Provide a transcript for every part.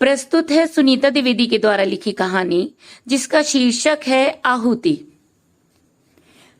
प्रस्तुत है सुनीता द्विवेदी के द्वारा लिखी कहानी जिसका शीर्षक है आहुति।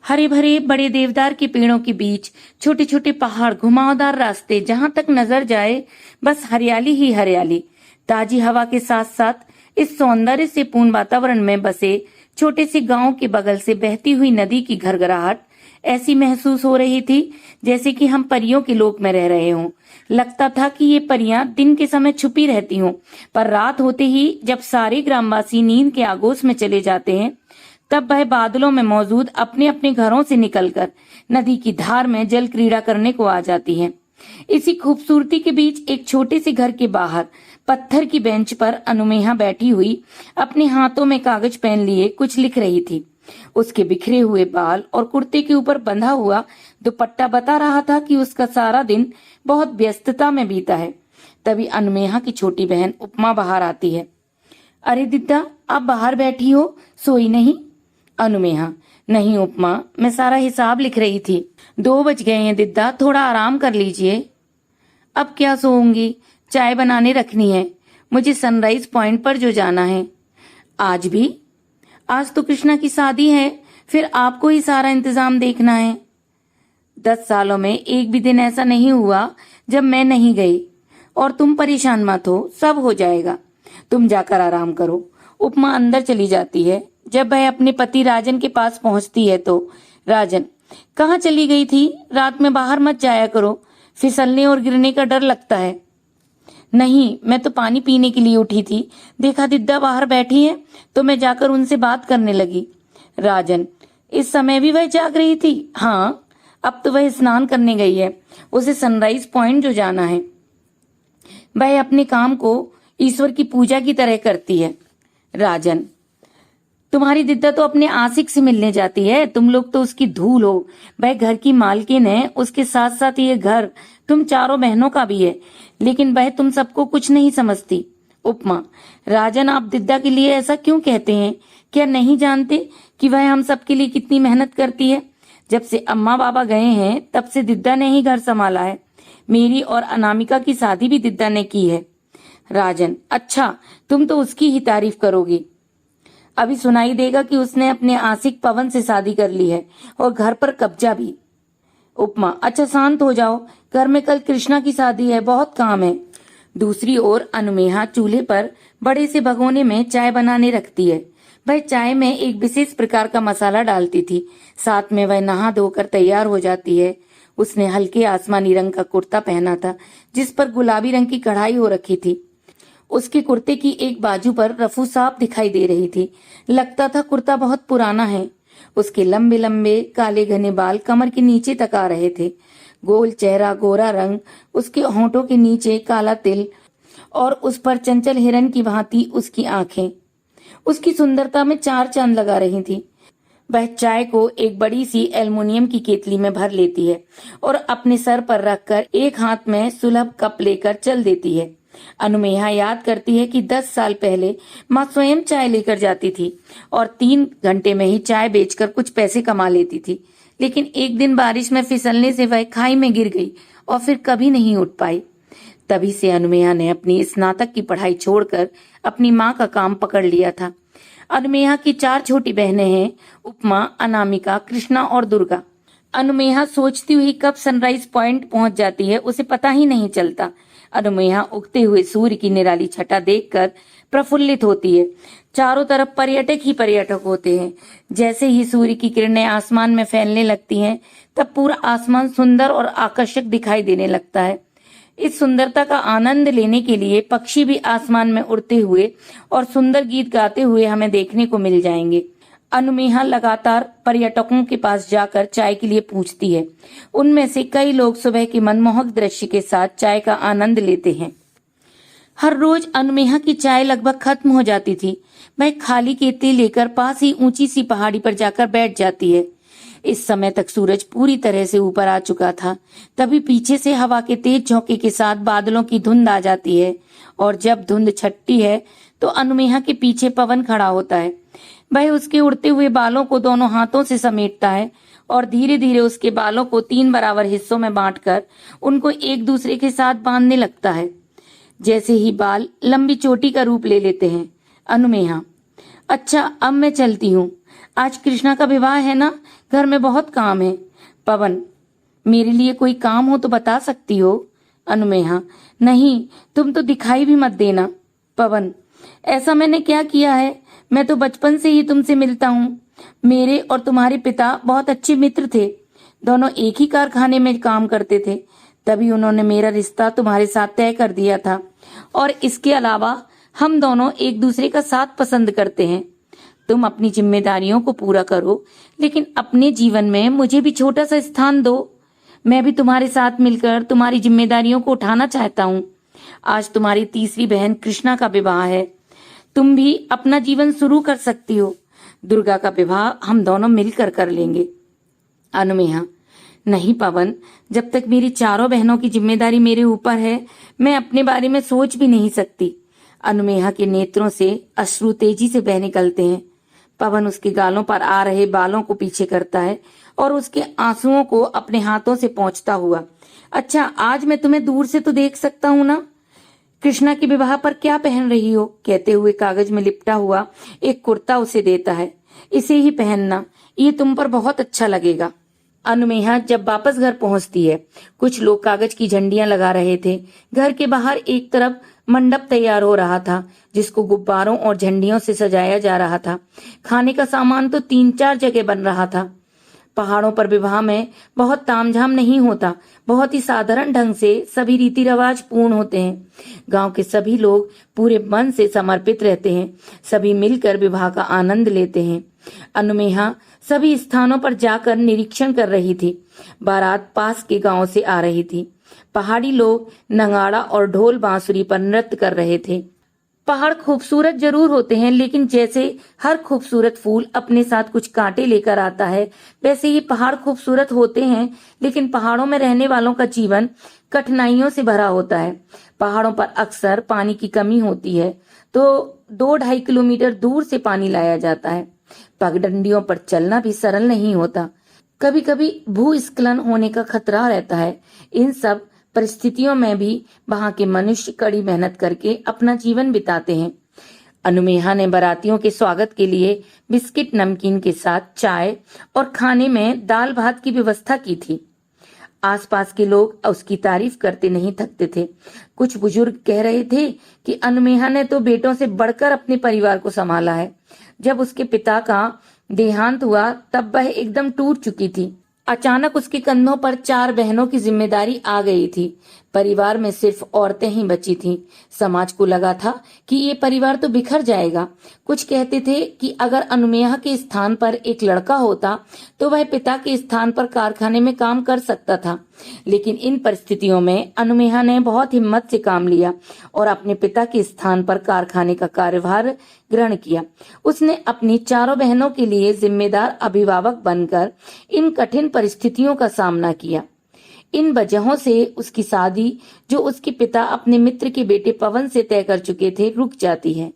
हरे भरे बड़े देवदार के पेड़ों के बीच छोटे छोटे पहाड़, घुमावदार रास्ते, जहां तक नजर जाए बस हरियाली ही हरियाली। ताजी हवा के साथ साथ इस सौंदर्य से पूर्ण वातावरण में बसे छोटे से गांव के बगल से बहती हुई नदी की घरघराहट ऐसी महसूस हो रही थी जैसे कि हम परियों के लोक में रह रहे हों। लगता था कि ये परियां दिन के समय छुपी रहती हों, पर रात होते ही जब सारे ग्रामवासी नींद के आगोश में चले जाते हैं तब वह बादलों में मौजूद अपने अपने घरों से निकलकर नदी की धार में जल क्रीड़ा करने को आ जाती हैं। इसी खूबसूरती के बीच एक छोटे से घर के बाहर पत्थर की बेंच पर अनुमेहा बैठी हुई अपने हाथों में कागज पेन लिए कुछ लिख रही थी। उसके बिखरे हुए बाल और कुर्ते के ऊपर बंधा हुआ दुपट्टा बता रहा था कि उसका सारा दिन बहुत व्यस्तता में बीता है। तभी अनुमेहा की छोटी बहन उपमा बाहर आती है। अरे दिद्दा, आप बाहर बैठी हो, सोई नहीं? अनुमेहा: नहीं उपमा, मैं सारा हिसाब लिख रही थी। 2 बज गए हैं दिद्दा, थोड़ा आराम कर लीजिए। अब क्या सोऊंगी, चाय बनाने रखनी है, मुझे सनराइज पॉइंट पर जो जाना है। आज भी? आज तो कृष्णा की शादी है, फिर आपको ही सारा इंतजाम देखना है। 10 सालों में एक भी दिन ऐसा नहीं हुआ जब मैं नहीं गई। और तुम परेशान मत हो, सब हो जाएगा, तुम जाकर आराम करो। उपमा अंदर चली जाती है। जब वह अपने पति राजन के पास पहुंचती है तो राजन: कहाँ चली गई थी? रात में बाहर मत जाया करो, फिसलने और गिरने का डर लगता है। नहीं, मैं तो पानी पीने के लिए उठी थी, देखा दिद्दा बाहर बैठी है तो मैं जाकर उनसे बात करने लगी। राजन: इस समय भी वह जाग रही थी? हाँ, अब तो वह स्नान करने गई है, उसे सनराइज पॉइंट जो जाना है। वह अपने काम को ईश्वर की पूजा की तरह करती है। राजन: तुम्हारी दिद्दा तो अपने आशिक से मिलने जाती है, तुम लोग तो उसकी धूल हो। वह घर की मालकिन है, उसके साथ साथ ये घर तुम चारों बहनों का भी है, लेकिन वह तुम सबको कुछ नहीं समझती। उपमा: राजन, आप दिद्दा के लिए ऐसा क्यों कहते हैं? क्या नहीं जानते कि वह हम सबके लिए कितनी मेहनत करती है? जब से अम्मा बाबा गए हैं तब से दिद्दा ने ही घर संभाला है। मेरी और अनामिका की शादी भी दिद्दा ने की है। राजन: अच्छा, तुम तो उसकी ही तारीफ करोगी। अभी सुनाई देगा कि उसने अपने आशिक पवन से शादी कर ली है और घर पर कब्जा भी। उपमा: अच्छा शांत हो जाओ, घर में कल कृष्णा की शादी है, बहुत काम है। दूसरी ओर अनुमेहा चूल्हे पर बड़े से भगोने में चाय बनाने रखती है। वह चाय में एक विशेष प्रकार का मसाला डालती थी। साथ में वह नहा धोकर तैयार हो जाती है। उसने हल्के आसमानी रंग का कुर्ता पहना था जिस पर गुलाबी रंग की कढ़ाई हो रखी थी। उसके कुर्ते की एक बाजू पर रफू साफ दिखाई दे रही थी। लगता था कुर्ता बहुत पुराना है। उसके लंबे लंबे काले घने बाल कमर के नीचे तक आ रहे थे। गोल चेहरा, गोरा रंग, उसके होंठों के नीचे काला तिल और उस पर चंचल हिरन की भांति उसकी आंखें उसकी सुंदरता में 4 चांद लगा रही थी। वह चाय को एक बड़ी सी एल्युमिनियम की केतली में भर लेती है और अपने सर पर रखकर एक हाथ में सुलभ कप लेकर चल देती है। अनुमेहा याद करती है कि 10 साल पहले माँ स्वयं चाय लेकर जाती थी और 3 घंटे में ही चाय बेचकर कुछ पैसे कमा लेती थी। लेकिन एक दिन बारिश में फिसलने से वह खाई में गिर गई और फिर कभी नहीं उठ पाई। तभी से अनुमेहा ने अपनी स्नातक की पढ़ाई छोड़कर अपनी माँ का काम पकड़ लिया था। अनुमेहा की 4 छोटी बहनें हैं, उपमा, अनामिका, कृष्णा और दुर्गा। अनुमेहा सोचती हुई कब सनराइज पॉइंट पहुंच जाती है उसे पता ही नहीं चलता। अनुमेहा उगते हुए सूर्य की निराली छटा देखकर प्रफुल्लित होती है। चारों तरफ पर्यटक ही पर्यटक होते हैं। जैसे ही सूर्य की किरणें आसमान में फैलने लगती हैं तब पूरा आसमान सुंदर और आकर्षक दिखाई देने लगता है। इस सुंदरता का आनंद लेने के लिए पक्षी भी आसमान में उड़ते हुए और सुंदर गीत गाते हुए हमें देखने को मिल जाएंगे। अनुमेहा लगातार पर्यटकों के पास जाकर चाय के लिए पूछती है। उनमें से कई लोग सुबह के मनमोहक दृश्य के साथ चाय का आनंद लेते हैं। हर रोज अनुमेहा की चाय लगभग खत्म हो जाती थी। वह खाली केतली लेकर पास ही ऊंची सी पहाड़ी पर जाकर बैठ जाती है। इस समय तक सूरज पूरी तरह से ऊपर आ चुका था। तभी पीछे से हवा के तेज झोंके के साथ बादलों की धुंध आ जाती है और जब धुंध छटती है तो अनुमेहा के पीछे पवन खड़ा होता है। वह उसके उड़ते हुए बालों को दोनों हाथों से समेटता है और धीरे धीरे उसके बालों को 3 बराबर हिस्सों में बांटकर उनको एक दूसरे के साथ बांधने लगता है। जैसे ही बाल लंबी चोटी का रूप ले लेते हैं। अनुमेहा, अच्छा अब मैं चलती हूँ, आज कृष्णा का विवाह है ना, घर में बहुत काम है। पवन, मेरे लिए कोई काम हो तो बता सकती हो। अनुमेहा, नहीं, तुम तो दिखाई भी मत देना। पवन, ऐसा मैंने क्या किया है, मैं तो बचपन से ही तुमसे मिलता हूँ। मेरे और तुम्हारे पिता बहुत अच्छे मित्र थे, दोनों एक ही कारखाने में काम करते थे, तभी उन्होंने मेरा रिश्ता तुम्हारे साथ तय कर दिया था। और इसके अलावा हम दोनों एक दूसरे का साथ पसंद करते हैं। तुम अपनी जिम्मेदारियों को पूरा करो, लेकिन अपने जीवन में मुझे भी छोटा सा स्थान दो। मैं भी तुम्हारे साथ मिलकर तुम्हारी जिम्मेदारियों को उठाना चाहता हूँ। आज तुम्हारी तीसरी बहन कृष्णा का विवाह है, तुम भी अपना जीवन शुरू कर सकती हो। दुर्गा का विवाह हम दोनों मिलकर कर लेंगे। अनुमेहा, नहीं पवन, जब तक मेरी चारों बहनों की जिम्मेदारी मेरे ऊपर है, मैं अपने बारे में सोच भी नहीं सकती। अनुमेहा के नेत्रों से अश्रु तेजी से बह निकलते हैं। पवन उसके गालों पर आ रहे बालों को पीछे करता है और उसके आंसुओं को अपने हाथों से पोंछता हुआ, अच्छा आज मैं तुम्हें दूर से तो देख सकता हूँ ना, कृष्णा के विवाह पर क्या पहन रही हो, कहते हुए कागज में लिपटा हुआ एक कुर्ता उसे देता है। इसे ही पहनना, ये तुम पर बहुत अच्छा लगेगा। अनुमेहा जब वापस घर पहुंचती है, कुछ लोग कागज की झंडियां लगा रहे थे। घर के बाहर एक तरफ मंडप तैयार हो रहा था, जिसको गुब्बारों और झंडियों से सजाया जा रहा था। खाने का सामान तो 3-4 जगह बन रहा था। पहाड़ों पर विवाह में बहुत तामझाम नहीं होता, बहुत ही साधारण ढंग से सभी रीति रिवाज पूर्ण होते हैं। गांव के सभी लोग पूरे मन से समर्पित रहते हैं, सभी मिलकर विवाह का आनंद लेते हैं। अनुमेहा सभी स्थानों पर जाकर निरीक्षण कर रही थी। बारात पास के गांव से आ रही थी। पहाड़ी लोग नगाड़ा और ढोल बांसुरी पर नृत्य कर रहे थे। पहाड़ खूबसूरत जरूर होते हैं, लेकिन जैसे हर खूबसूरत फूल अपने साथ कुछ कांटे लेकर आता है, वैसे ही पहाड़ खूबसूरत होते हैं, लेकिन पहाड़ों में रहने वालों का जीवन कठिनाइयों से भरा होता है। पहाड़ों पर अक्सर पानी की कमी होती है, तो 2-2.5 किलोमीटर दूर से पानी लाया जाता है। पगडंडियों पर चलना भी सरल नहीं होता, कभी कभी भूस्खलन होने का खतरा रहता है। इन सब परिस्थितियों में भी वहां के मनुष्य कड़ी मेहनत करके अपना जीवन बिताते हैं। अनुमेहा ने बारातियों के स्वागत के लिए बिस्किट नमकीन के साथ चाय और खाने में दाल भात की व्यवस्था की थी। आसपास के लोग उसकी तारीफ करते नहीं थकते थे। कुछ बुजुर्ग कह रहे थे कि अनुमेहा ने तो बेटों से बढ़कर अपने परिवार को संभाला है। जब उसके पिता का देहांत हुआ तब वह एकदम टूट चुकी थी। अचानक उसके कंधों पर 4 बहनों की जिम्मेदारी आ गई थी। परिवार में सिर्फ औरतें ही बची थीं। समाज को लगा था कि ये परिवार तो बिखर जाएगा। कुछ कहते थे कि अगर अनुमेहा के स्थान पर एक लड़का होता तो वह पिता के स्थान पर कारखाने में काम कर सकता था। लेकिन इन परिस्थितियों में अनुमेहा ने बहुत हिम्मत से काम लिया और अपने पिता के स्थान पर कारखाने का कार्यभार ग्रहण किया। उसने अपनी चारों बहनों के लिए जिम्मेदार अभिभावक बनकर इन कठिन परिस्थितियों का सामना किया। इन वजहों से उसकी शादी, जो उसके पिता अपने मित्र के बेटे पवन से तय कर चुके थे, रुक जाती है।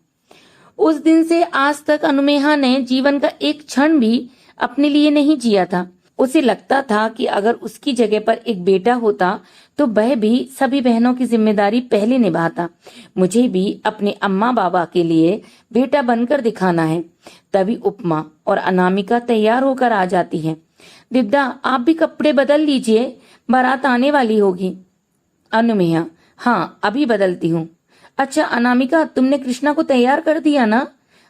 उस दिन से आज तक अनुमेहा ने जीवन का एक क्षण भी अपने लिए नहीं जिया था। उसे लगता था कि अगर उसकी जगह पर एक बेटा होता तो वह भी सभी बहनों की जिम्मेदारी पहले निभाता। मुझे भी अपने अम्मा बाबा के लिए बेटा बनकर दिखाना है। तभी उपमा और अनामिका तैयार होकर आ जाती है। विद्या, आप भी कपड़े बदल लीजिए, बारात आने वाली होगी। अनुमेहा, हाँ अभी बदलती हूँ। अच्छा अनामिका, तुमने कृष्णा को तैयार कर दिया ना?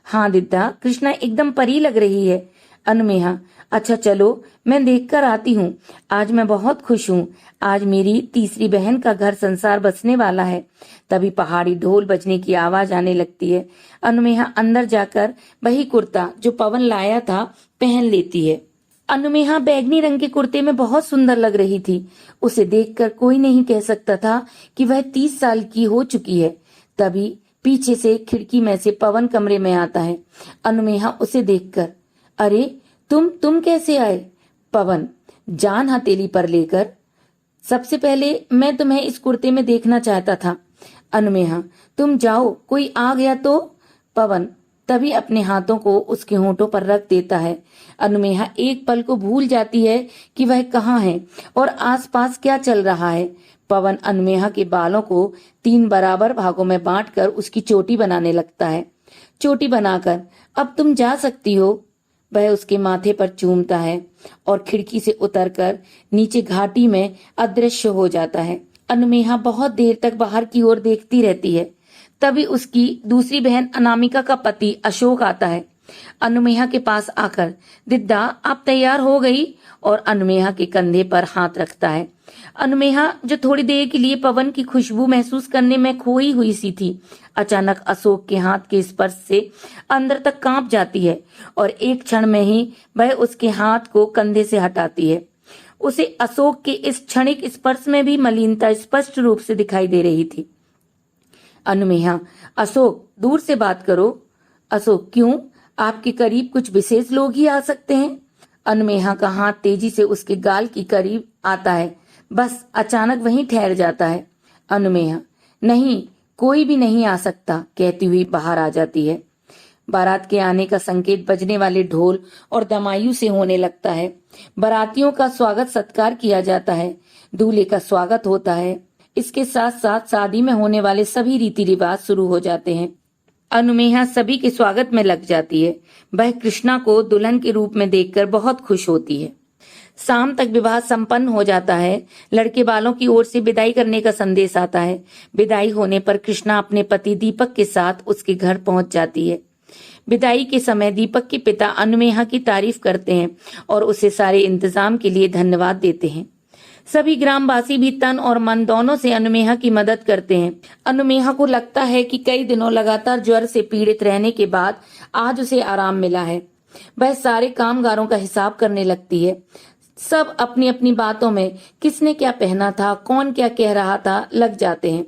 हाँ दिद्दा, कृष्णा एकदम परी लग रही है। अनुमेहा, अच्छा चलो मैं देखकर आती हूँ। आज मैं बहुत खुश हूँ, आज मेरी तीसरी बहन का घर संसार बसने वाला है। तभी पहाड़ी ढोल बजने की आवाज आने लगती है। अनुमेहा अंदर जाकर वही कुर्ता जो पवन लाया था पहन लेती है। अनुमेहा बैगनी रंग के कुर्ते में बहुत सुंदर लग रही थी। उसे देखकर कोई नहीं कह सकता था कि वह 30 साल की हो चुकी है। तभी पीछे से खिड़की में से पवन कमरे में आता है। अनुमेहा उसे देखकर, अरे तुम कैसे आए? पवन जान हथेली पर लेकर, सबसे पहले मैं तुम्हें इस कुर्ते में देखना चाहता था। अनुमेहा, तुम जाओ, कोई आ गया तो? पवन तभी अपने हाथों को उसके होंठों पर रख देता है। अनुमेहा एक पल को भूल जाती है कि वह कहाँ है और आसपास क्या चल रहा है। पवन अनुमेहा के बालों को 3 बराबर भागों में बांटकर उसकी चोटी बनाने लगता है। चोटी बनाकर अब तुम जा सकती हो, वह उसके माथे पर चूमता है और खिड़की से उतरकर नीचे घाटी में अदृश्य हो जाता है। अनुमेहा बहुत देर तक बाहर की ओर देखती रहती है। तभी उसकी दूसरी बहन अनामिका का पति अशोक आता है। अनुमेहा के पास आकर, दिद्दा आप तैयार हो गई, और अनुमेहा के कंधे पर हाथ रखता है। अनुमेहा, जो थोड़ी देर के लिए पवन की खुशबू महसूस करने में खोई हुई सी थी, अचानक अशोक के हाथ के स्पर्श से अंदर तक कांप जाती है और एक क्षण में ही वह उसके हाथ को कंधे से हटाती है। उसे अशोक के इस क्षणिक स्पर्श में भी मलिनता स्पष्ट रूप से दिखाई दे रही थी। अनुमेहा, अशोक दूर से बात करो। अशोक, क्यों? आपके करीब कुछ विशेष लोग ही आ सकते हैं। अनुमेहा का हाथ तेजी से उसके गाल की करीब आता है, बस अचानक वहीं ठहर जाता है। अनुमेहा, नहीं, कोई भी नहीं आ सकता, कहती हुई बाहर आ जाती है। बारात के आने का संकेत बजने वाले ढोल और दमायूं से होने लगता है। बारातियों का स्वागत सत्कार किया जाता है, दूल्हे का स्वागत होता है। इसके साथ साथ शादी में होने वाले सभी रीति रिवाज शुरू हो जाते हैं। अनुमेहा सभी के स्वागत में लग जाती है। वह कृष्णा को दुल्हन के रूप में देखकर बहुत खुश होती है। शाम तक विवाह संपन्न हो जाता है। लड़के वालों की ओर से विदाई करने का संदेश आता है। विदाई होने पर कृष्णा अपने पति दीपक के साथ उसके घर पहुंच जाती है। विदाई के समय दीपक के पिता अनुमेहा की तारीफ करते हैं और उसे सारे इंतजाम के लिए धन्यवाद देते हैं। सभी ग्रामवासी भी तन और मन दोनों से अनुमेहा की मदद करते हैं। अनुमेहा को लगता है कि कई दिनों लगातार ज्वर से पीड़ित रहने के बाद आज उसे आराम मिला है। वह सारे कामगारों का हिसाब करने लगती है। सब अपनी अपनी बातों में किसने क्या पहना था, कौन क्या कह रहा था, लग जाते हैं।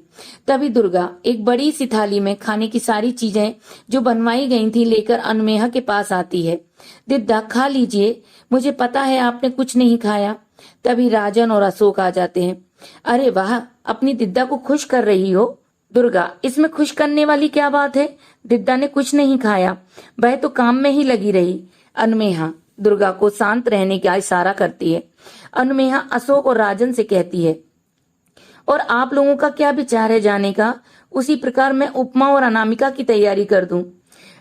तभी दुर्गा एक बड़ी सी थाली में खाने की सारी चीजें जो बनवाई गई थी लेकर अनुमेहा के पास आती है। दिद्दा, खा लीजिए, मुझे पता है आपने कुछ नहीं खाया। तभी राजन और अशोक आ जाते हैं। अरे वाह, अपनी दिद्दा को खुश कर रही हो। दुर्गा, इसमें खुश करने वाली क्या बात है? दिद्दा ने कुछ नहीं खाया, वह तो काम में ही लगी रही। अनुमेहा दुर्गा को शांत रहने का इशारा करती है। अनुमेहा अशोक और राजन से कहती है, और आप लोगों का क्या विचार है जाने का? उसी प्रकार मैं उपमा और अनामिका की तैयारी कर दूं।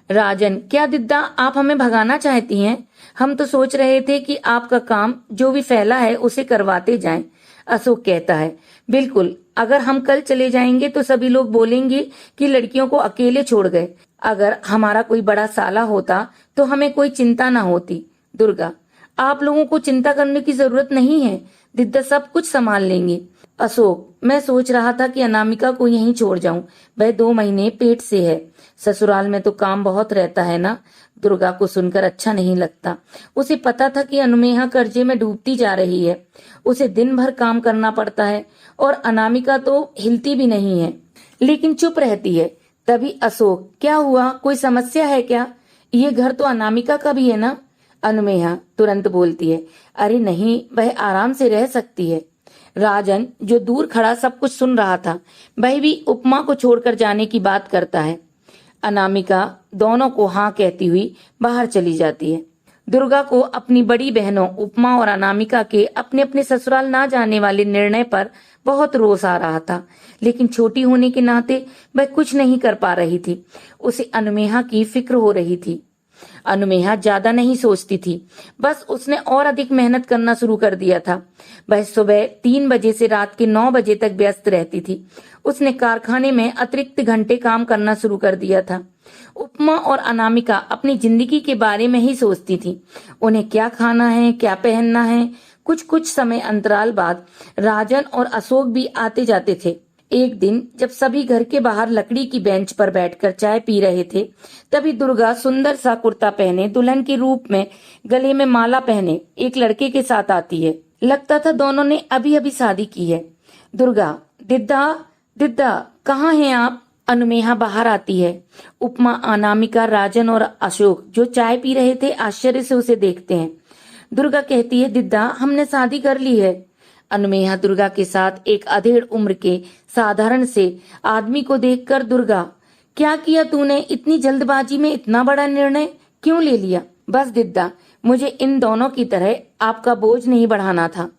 राजन, क्या दिद्दा आप हमें भगाना चाहती हैं? हम तो सोच रहे थे कि आपका काम जो भी फैला है उसे करवाते जाएं। अशोक कहता है, बिल्कुल, अगर हम कल चले जाएंगे तो सभी लोग बोलेंगे कि लड़कियों को अकेले छोड़ गए। अगर हमारा कोई बड़ा साला होता तो हमें कोई चिंता ना होती। दुर्गा, आप लोगों को चिंता करने की जरूरत नहीं है, दिद्दा सब कुछ संभाल लेंगे। अशोक, मैं सोच रहा था कि अनामिका को यहीं छोड़ जाऊं, वह 2 महीने पेट से है। ससुराल में तो काम बहुत रहता है ना। दुर्गा को सुनकर अच्छा नहीं लगता। उसे पता था कि अनुमेहा कर्जे में डूबती जा रही है, उसे दिन भर काम करना पड़ता है और अनामिका तो हिलती भी नहीं है, लेकिन चुप रहती है। तभी अशोक, क्या हुआ, कोई समस्या है क्या? ये घर तो अनामिका का भी है ना। अनुमेहा तुरंत बोलती है, अरे नहीं, वह आराम से रह सकती है। राजन, जो दूर खड़ा सब कुछ सुन रहा था, वह भी उपमा को छोड़कर जाने की बात करता है। अनामिका दोनों को हाँ कहती हुई बाहर चली जाती है। दुर्गा को अपनी बड़ी बहनों उपमा और अनामिका के अपने अपने ससुराल ना जाने वाले निर्णय पर बहुत रोष आ रहा था, लेकिन छोटी होने के नाते वह कुछ नहीं कर पा रही थी। उसे अनुमेहा की फिक्र हो रही थी। अनुमेहा ज्यादा नहीं सोचती थी, बस उसने और अधिक मेहनत करना शुरू कर दिया था। वह सुबह 3 बजे से रात के 9 बजे तक व्यस्त रहती थी। उसने कारखाने में अतिरिक्त घंटे काम करना शुरू कर दिया था। उपमा और अनामिका अपनी जिंदगी के बारे में ही सोचती थी, उन्हें क्या खाना है, क्या पहनना है। कुछ समय अंतराल बाद राजन और अशोक भी आते जाते थे। एक दिन जब सभी घर के बाहर लकड़ी की बेंच पर बैठकर चाय पी रहे थे, तभी दुर्गा सुंदर सा कुर्ता पहने, दुल्हन के रूप में गले में माला पहने एक लड़के के साथ आती है। लगता था दोनों ने अभी अभी शादी की है। दुर्गा, दिद्दा, दिद्दा कहाँ हैं आप? अनुमेहा बाहर आती है। उपमा, अनामिका, राजन और अशोक जो चाय पी रहे थे आश्चर्य से उसे देखते हैं। दुर्गा कहती है, दिद्दा हमने शादी कर ली है। अनुमेहा दुर्गा के साथ एक अधेड़ उम्र के साधारण से आदमी को देखकर, दुर्गा क्या किया तूने? इतनी जल्दबाजी में इतना बड़ा निर्णय क्यों ले लिया? बस दिद्दा, मुझे इन दोनों की तरह आपका बोझ नहीं बढ़ाना था।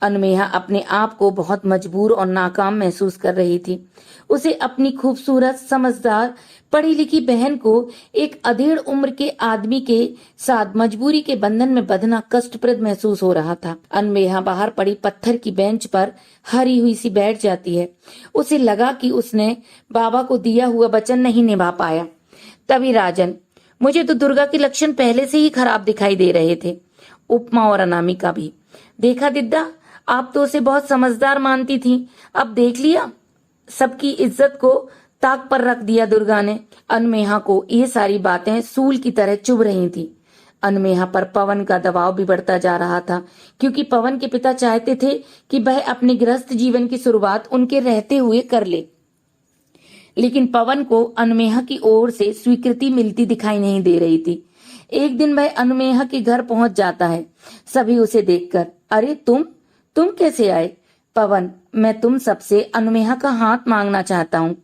अनमेहा अपने आप को बहुत मजबूर और नाकाम महसूस कर रही थी। उसे अपनी खूबसूरत, समझदार, पढ़ी लिखी बहन को एक अधेड़ उम्र के आदमी के साथ मजबूरी के बंधन में बंधना कष्टप्रद महसूस हो रहा था। अनमेहा बाहर पड़ी पत्थर की बेंच पर हरी हुई सी बैठ जाती है। उसे लगा कि उसने बाबा को दिया हुआ वचन नहीं निभा पाया। तभी राजन, मुझे तो दुर्गा के लक्षण पहले से ही खराब दिखाई दे रहे थे। उपमा और अनामिका भी। देखा दिद्दा, आप तो उसे बहुत समझदार मानती थी, अब देख लिया, सबकी इज्जत को ताक पर रख दिया दुर्गा ने। अनमेहा को ये सारी बातें सूल की तरह चुभ रही थी। अनमेहा पर पवन का दबाव भी बढ़ता जा रहा था, क्योंकि पवन के पिता चाहते थे कि वह अपने गृहस्थ जीवन की शुरुआत उनके रहते हुए कर ले, लेकिन पवन को अनमेहा की ओर से स्वीकृति मिलती दिखाई नहीं दे रही थी। एक दिन वह अनमेहा के घर पहुंच जाता है। सभी उसे देखकर, अरे तुम कैसे आए? पवन, मैं तुम सबसे अनमेहा का हाथ मांगना चाहता हूँ।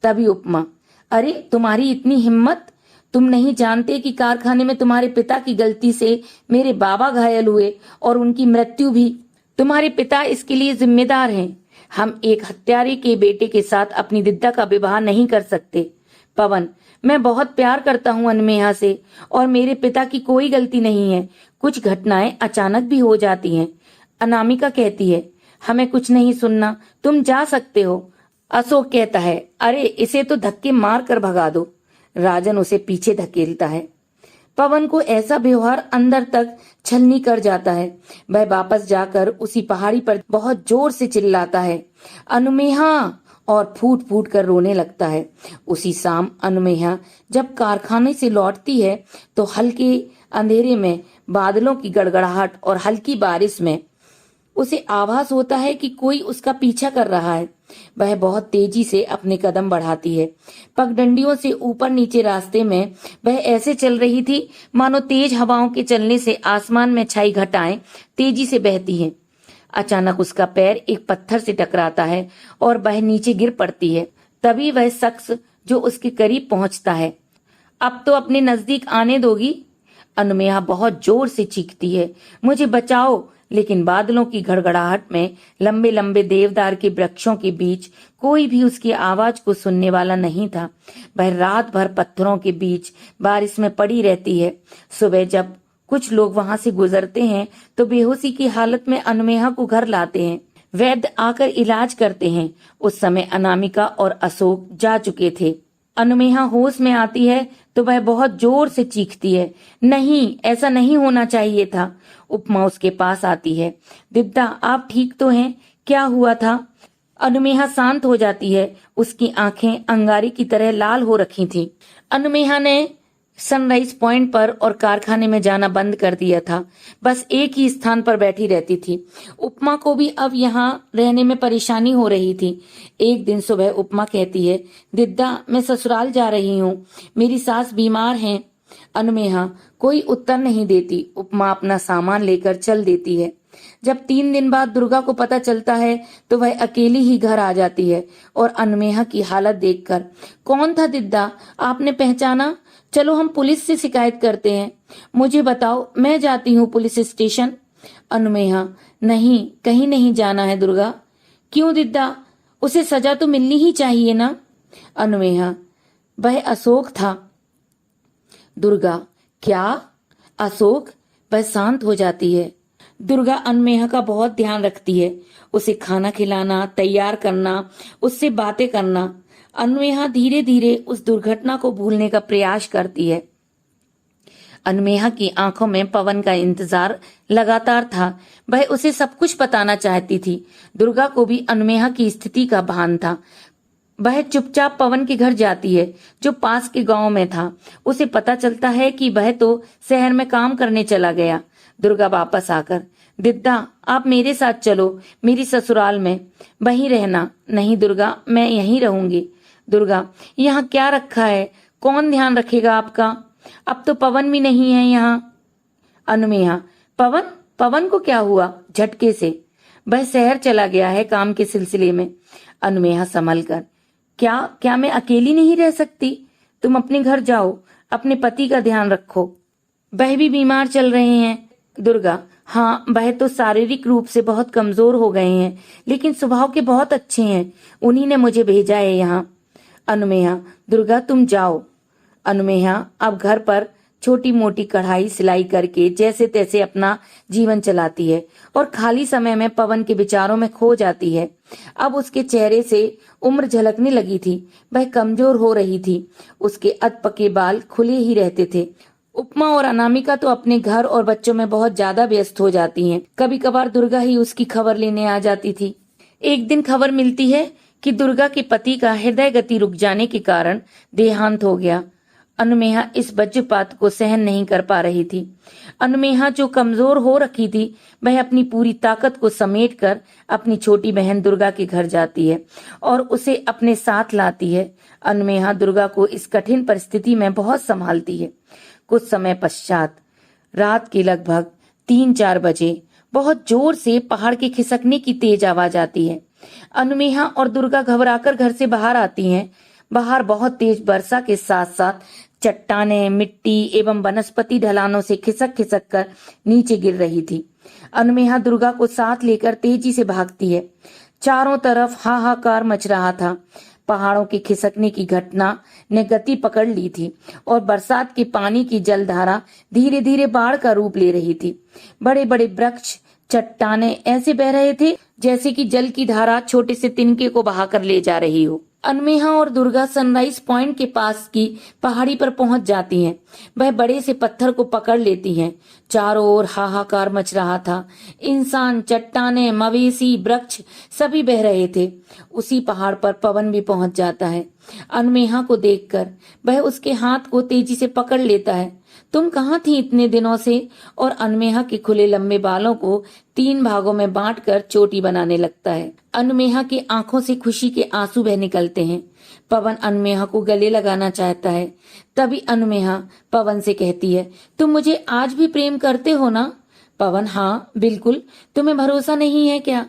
तभी उपमा, अरे तुम्हारी इतनी हिम्मत? तुम नहीं जानते कि कारखाने में तुम्हारे पिता की गलती से मेरे बाबा घायल हुए और उनकी मृत्यु भी। तुम्हारे पिता इसके लिए जिम्मेदार हैं। हम एक हत्यारे के बेटे के साथ अपनी दिद्दा का विवाह नहीं कर सकते। पवन, मैं बहुत प्यार करता हूँ अनमेहा से और मेरे पिता की कोई गलती नहीं है। कुछ घटनाएं अचानक भी हो जाती हैं। अनामिका कहती है, हमें कुछ नहीं सुनना, तुम जा सकते हो। अशोक कहता है, अरे इसे तो धक्के मार कर भगा दो। राजन उसे पीछे धकेलता है। पवन को ऐसा व्यवहार अंदर तक छलनी कर जाता है। वह वापस जाकर उसी पहाड़ी पर बहुत जोर से चिल्लाता है, अनमेहा, और फूट फूट कर रोने लगता है। उसी शाम अनमेहा जब कारखाने से लौटती है तो हल्के अंधेरे में, बादलों की गड़गड़ाहट और हल्की बारिश में उसे आभास होता है कि कोई उसका पीछा कर रहा है। वह बहुत तेजी से अपने कदम बढ़ाती है। पगडंडियों से ऊपर नीचे रास्ते में वह ऐसे चल रही थी मानो तेज हवाओं के चलने से आसमान में छाई घटाएं तेजी से बहती हैं। अचानक उसका पैर एक पत्थर से टकराता है और वह नीचे गिर पड़ती है। तभी वह शख्स जो उसके करीब पहुंचता है, अब तो अपने नजदीक आने दोगी? अनमेहा बहुत जोर से चीखती है, मुझे बचाओ, लेकिन बादलों की गड़गड़ाहट में लंबे लंबे देवदार के वृक्षों के बीच कोई भी उसकी आवाज को सुनने वाला नहीं था। वह रात भर पत्थरों के बीच बारिश में पड़ी रहती है। सुबह जब कुछ लोग वहां से गुजरते हैं तो बेहोशी की हालत में अनमेहा को घर लाते हैं। वैद्य आकर इलाज करते हैं। उस समय अनामिका और अशोक जा चुके थे। अनमेहा होश में आती है तो वह बहुत जोर से चीखती है, नहीं, ऐसा नहीं होना चाहिए था। उपमा उसके पास आती है। दिद्दा, आप ठीक तो हैं? क्या हुआ था? अनमेहा शांत हो जाती है। उसकी आंखें अंगारे की तरह लाल हो रखी थीं। अनमेहा ने सनराइज पॉइंट पर और कारखाने में जाना बंद कर दिया था। बस एक ही स्थान पर बैठी रहती थी। उपमा को भी अब यहाँ रहने में परेशानी हो रही थी। एक दिन सुबह उपमा कहती है, दिद्दा, मैं ससुराल जा रही हूँ, मेरी सास बीमार हैं। अनमेहा कोई उत्तर नहीं देती। उपमा अपना सामान लेकर चल देती है। जब 3 दिन बाद दुर्गा को पता चलता है तो वह अकेली ही घर आ जाती है और अनमेहा की हालत देखकर, कौन था दिद्दा, आपने पहचाना? चलो हम पुलिस से शिकायत करते हैं। मुझे बताओ, मैं जाती हूँ पुलिस स्टेशन। अनमेहा, नहीं, कहीं नहीं जाना है दुर्गा। क्यों दिद्दा, उसे सजा तो मिलनी ही चाहिए ना। अनमेहा, वह अशोक था। दुर्गा, क्या? अशोक? वह शांत हो जाती है। दुर्गा अनमेहा का बहुत ध्यान रखती है, उसे खाना खिलाना, तैयार करना, उससे बातें करना। अनमेहा धीरे धीरे उस दुर्घटना को भूलने का प्रयास करती है। अनमेहा की आंखों में पवन का इंतजार लगातार था। वह उसे सब कुछ बताना चाहती थी। दुर्गा को भी अनमेहा की स्थिति का भान था। वह चुपचाप पवन के घर जाती है जो पास के गांव में था। उसे पता चलता है कि वह तो शहर में काम करने चला गया। दुर्गा वापस आकर, दिद्दा, आप मेरे साथ चलो, मेरी ससुराल में वहीं रहना। नहीं दुर्गा, मैं यहीं रहूंगी। दुर्गा, यहाँ क्या रखा है? कौन ध्यान रखेगा आपका? अब तो पवन भी नहीं है यहाँ। अनमेहा, पवन को क्या हुआ? झटके से वह शहर चला गया है काम के सिलसिले में। अनमेहा संभल कर, क्या मैं अकेली नहीं रह सकती? तुम अपने घर जाओ, अपने पति का ध्यान रखो, वह भी बीमार चल रहे हैं। दुर्गा, हाँ, वह तो शारीरिक रूप से बहुत कमजोर हो गए हैं, लेकिन स्वभाव के बहुत अच्छे हैं। उन्हीं ने मुझे भेजा है यहाँ। अनुमेहा, दुर्गा तुम जाओ। अनुमेहा अब घर पर छोटी मोटी कढ़ाई सिलाई करके जैसे तैसे अपना जीवन चलाती है और खाली समय में पवन के विचारों में खो जाती है। अब उसके चेहरे से उम्र झलकने लगी थी। वह कमजोर हो रही थी। उसके अधपके बाल खुले ही रहते थे। उपमा और अनामिका तो अपने घर और बच्चों में बहुत ज्यादा व्यस्त हो जाती हैं। कभी कभार दुर्गा ही उसकी खबर लेने आ जाती थी। एक दिन खबर मिलती है कि दुर्गा के पति का हृदय गति रुक जाने के कारण देहांत हो गया। अनुमेहा इस वज्रपात को सहन नहीं कर पा रही थी। अनुमेहा जो कमजोर हो रखी थी, वह अपनी पूरी ताकत को समेटकर अपनी छोटी बहन दुर्गा के घर जाती है और उसे अपने साथ लाती है। अनुमेहा दुर्गा को इस कठिन परिस्थिति में बहुत संभालती है। कुछ समय पश्चात रात के लगभग 3-4 बजे बहुत जोर से पहाड़ के खिसकने की तेज आवाज आती है। अनुमेहा और दुर्गा घबराकर घर से बाहर आती हैं। बाहर बहुत तेज वर्षा के साथ साथ चट्टानें, मिट्टी एवं वनस्पति ढलानों से खिसक खिसक कर नीचे गिर रही थी। अनुमेहा दुर्गा को साथ लेकर तेजी से भागती है। चारों तरफ हाहाकार मच रहा था। पहाड़ों के खिसकने की घटना ने गति पकड़ ली थी और बरसात के पानी की जलधारा धीरे धीरे बाढ़ का रूप ले रही थी। बड़े बड़े वृक्ष, चट्टानें ऐसे बह रहे थे जैसे कि जल की धारा छोटे से तिनके को बहाकर ले जा रही हो। अनुमेहा और दुर्गा सनराइज पॉइंट के पास की पहाड़ी पर पहुंच जाती हैं। वह बड़े से पत्थर को पकड़ लेती हैं। चारों ओर हाहाकार मच रहा था। इंसान, चट्टानें, मवेशी, वृक्ष सभी बह रहे थे। उसी पहाड़ पर पवन भी पहुंच जाता है। अनुमेहा को देखकर वह उसके हाथ को तेजी से पकड़ लेता है। तुम कहाँ थी इतने दिनों से? और अनुमेहा के खुले लंबे बालों को 3 भागों में बांटकर चोटी बनाने लगता है। अनुमेहा की आंखों से खुशी के आंसू बह निकलते हैं। पवन अनुमेहा को गले लगाना चाहता है। तभी अनुमेहा पवन से कहती है, तुम मुझे आज भी प्रेम करते हो ना? पवन, हाँ बिल्कुल। तुम्हें भरोसा नहीं है क्या?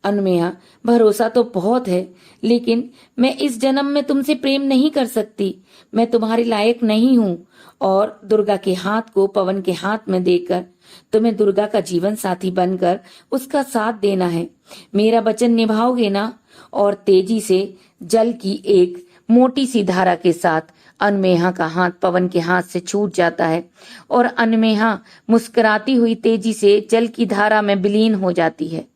अनुमेहा, भरोसा तो बहुत है, लेकिन मैं इस जन्म में तुमसे प्रेम नहीं कर सकती। मैं तुम्हारे लायक नहीं हूँ। और दुर्गा के हाथ को पवन के हाथ में देकर तुम्हें दुर्गा का जीवन साथी बनकर उसका साथ देना है। मेरा वचन निभाओगे ना? और तेजी से जल की एक मोटी सी धारा के साथ अनुमेहा का हाथ पवन के हाथ से छूट जाता है और अनुमेहा मुस्कुराती हुई तेजी से जल की धारा में विलीन हो जाती है।